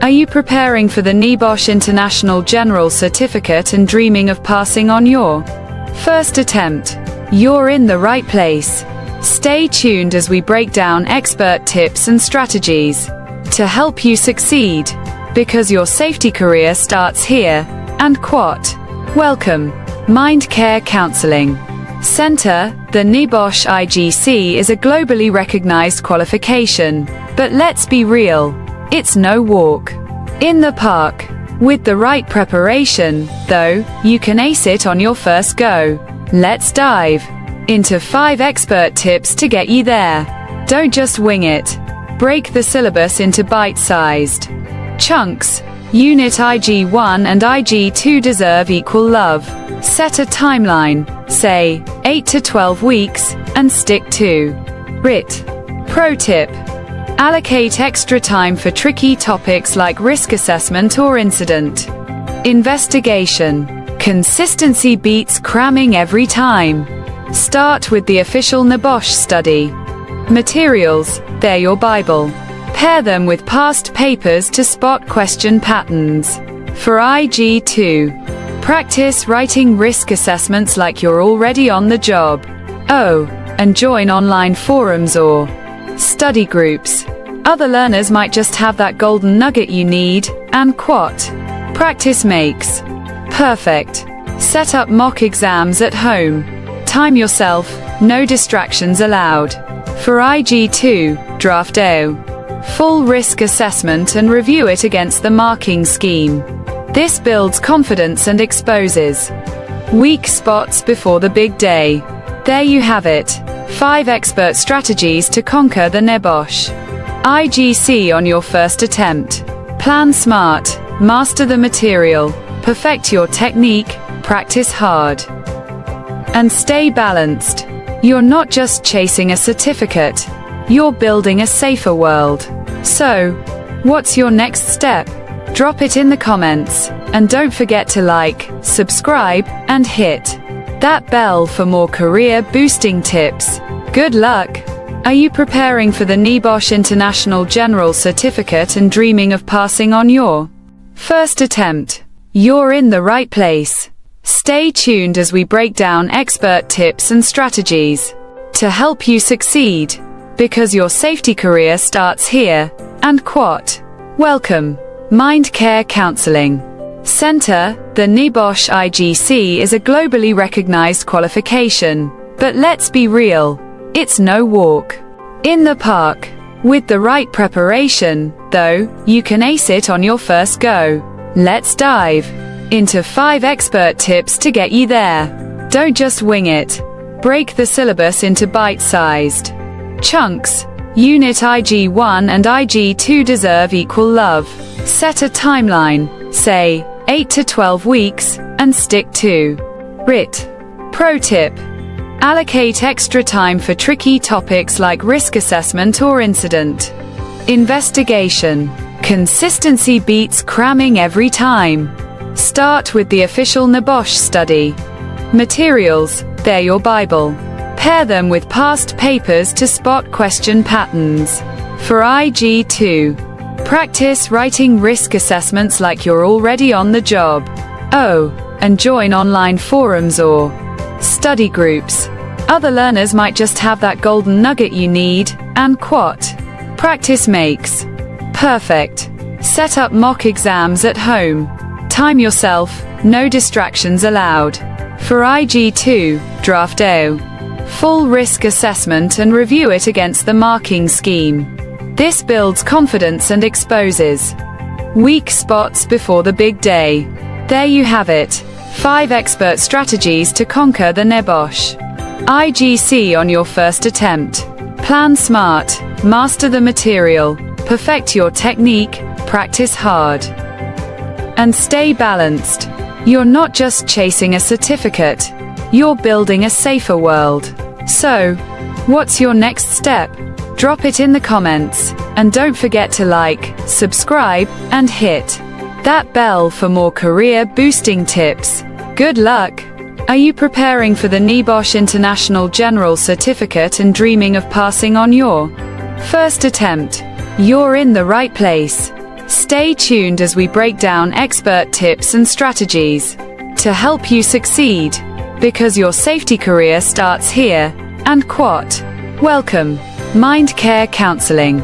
Are you preparing for the NEBOSH International General Certificate and dreaming of passing on your first attempt? You're in the right place. Stay tuned as we break down expert tips and strategies to help you succeed, because your safety career starts here. And quote, welcome, Mindcare Counselling Center. The NEBOSH IGC is a globally recognized qualification, but let's be real, it's no walk in the park. With the right preparation, though, you can ace it on your first go. Let's dive into 5 expert tips to get you there. Don't just wing it. Break the syllabus into bite-sized chunks. Unit IG1 and IG2 deserve equal love. Set a timeline, say 8 to 12 weeks, and stick to it. Pro tip: allocate extra time for tricky topics like risk assessment or incident investigation. Consistency beats cramming every time. Start with the official NEBOSH study materials. They're your Bible. Pair them with past papers to spot question patterns. For IG2, practice writing risk assessments like you're already on the job. Oh, and join online forums or study groups. Other learners might just have that golden nugget you need. And quote, practice makes perfect. Set up mock exams at home. Time yourself, no distractions allowed. For IG2, draft a full risk assessment and review it against the marking scheme. This builds confidence and exposes weak spots before the big day. There you have it, 5 expert strategies to conquer the NEBOSH IGC on your first attempt. Plan smart, master the material, perfect your technique, practice hard, and stay balanced. You're not just chasing a certificate, you're building a safer world. So, what's your next step? Drop it in the comments, and don't forget to like, subscribe, and hit that bell for more career-boosting tips. Good luck! Are you preparing for the NEBOSH International General Certificate and dreaming of passing on your first attempt? You're in the right place. Stay tuned as we break down expert tips and strategies to help you succeed, because your safety career starts here. And quote, welcome, Mindcare Counselling Center. The NEBOSH IGC is a globally recognized qualification, but let's be real, it's no walk in the park. With the right preparation, though, you can ace it on your first go. Let's dive into 5 expert tips to get you there. Don't just wing it. Break the syllabus into bite-sized chunks. Unit IG1 and IG2 deserve equal love. Set a timeline, say 8 to 12 weeks, and stick to it. Pro tip: allocate extra time for tricky topics like risk assessment or incident investigation. Consistency beats cramming every time. Start with the official NEBOSH study materials. They're your Bible. Pair them with past papers to spot question patterns. For IG2, practice writing risk assessments like you're already on the job. Oh, and join online forums or study groups. Other learners might just have that golden nugget you need. And quote, practice makes perfect. Set up mock exams at home. Time yourself, no distractions allowed. For IG2, Draft O. Full risk assessment and review it against the marking scheme. This builds confidence and exposes weak spots before the big day. There you have it. 5 expert strategies to conquer the NEBOSH IGC on your first attempt. Plan smart, master the material, perfect your technique, practice hard, and stay balanced. You're not just chasing a certificate, you're building a safer world. So, what's your next step? Drop it in the comments, and don't forget to like, subscribe, and hit that bell for more career-boosting tips. Good luck! Are you preparing for the NEBOSH International General Certificate and dreaming of passing on your first attempt? You're in the right place. Stay tuned as we break down expert tips and strategies to help you succeed, because your safety career starts here. And quote. Welcome, Mindcare Counselling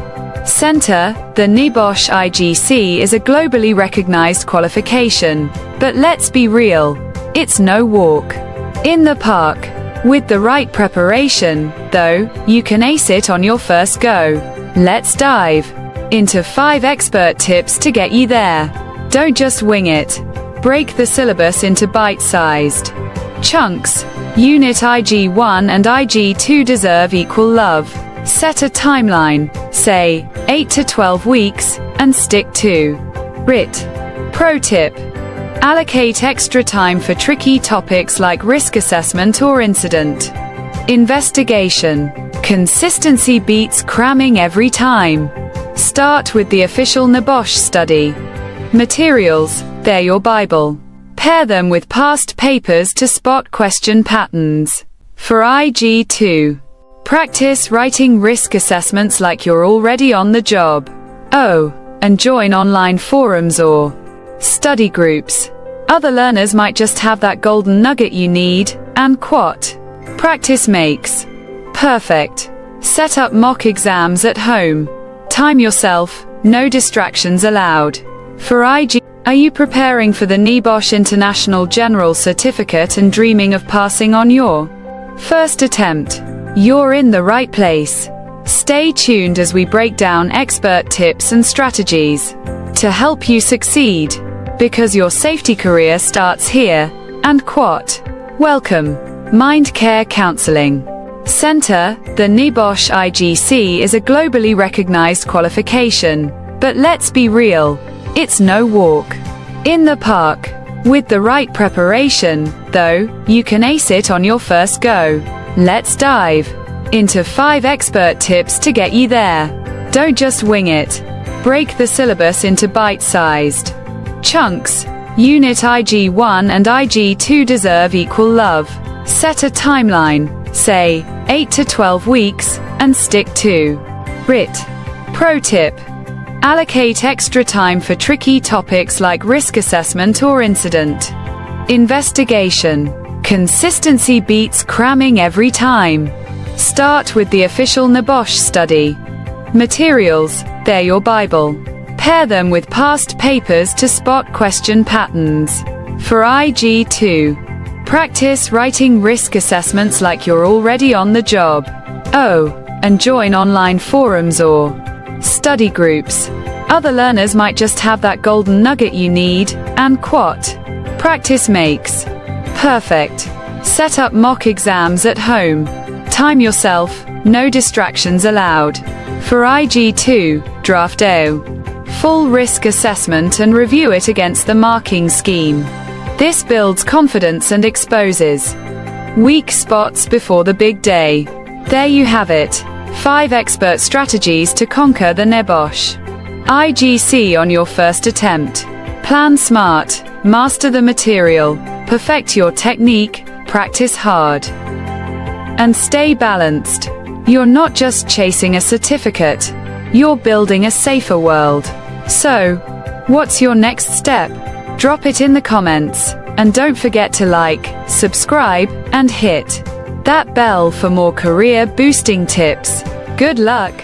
Center. The NEBOSH IGC is a globally recognized qualification, but let's be real, it's no walk in the park. With the right preparation, though, you can ace it on your first go. Let's dive into 5 expert tips to get you there. Don't just wing it. Break the syllabus into bite-sized chunks. Unit IG1 and IG2 deserve equal love. Set a timeline, say 8 to 12 weeks, and stick to it. Pro tip: allocate extra time for tricky topics like risk assessment or incident investigation. Consistency beats cramming every time. Start with the official NEBOSH study materials, they're your Bible. Pair them with past papers to spot question patterns. For IG2, practice writing risk assessments like you're already on the job. Oh, and join online forums or study groups. Other learners might just have that golden nugget you need. And quote. Practice makes perfect. Set up mock exams at home. Time yourself, no distractions allowed. For IG, are you preparing for the NEBOSH International General Certificate and dreaming of passing on your first attempt? You're in the right place. Stay tuned as we break down expert tips and strategies to help you succeed, because your safety career starts here. And quote. Welcome, Mindcare Counselling Center. The NEBOSH IGC is a globally recognized qualification, but let's be real, it's no walk in the park. With the right preparation, though, you can ace it on your first go. Let's dive into 5 expert tips to get you there. Don't just wing it. Break the syllabus into bite-sized chunks. Unit IG1 and IG2 deserve equal love. Set a timeline, say 8 to 12 weeks, and stick to it. Pro tip: allocate extra time for tricky topics like risk assessment or incident investigation. Consistency beats cramming every time. Start with the official NEBOSH study materials, they're your Bible. Pair them with past papers to spot question patterns. For IG2, practice writing risk assessments like you're already on the job. Oh, and join online forums or study groups. Other learners might just have that golden nugget you need. And quote. Practice makes perfect. Set up mock exams at home. Time yourself, no distractions allowed. For IG2, Draft O. Full risk assessment and review it against the marking scheme. This builds confidence and exposes weak spots before the big day. There you have it. 5 expert strategies to conquer the NEBOSH IGC on your first attempt. Plan smart, master the material, perfect your technique, practice hard, and stay balanced. You're not just chasing a certificate, you're building a safer world. So, what's your next step? Drop it in the comments, and don't forget to like, subscribe, and hit that bell for more career-boosting tips. Good luck!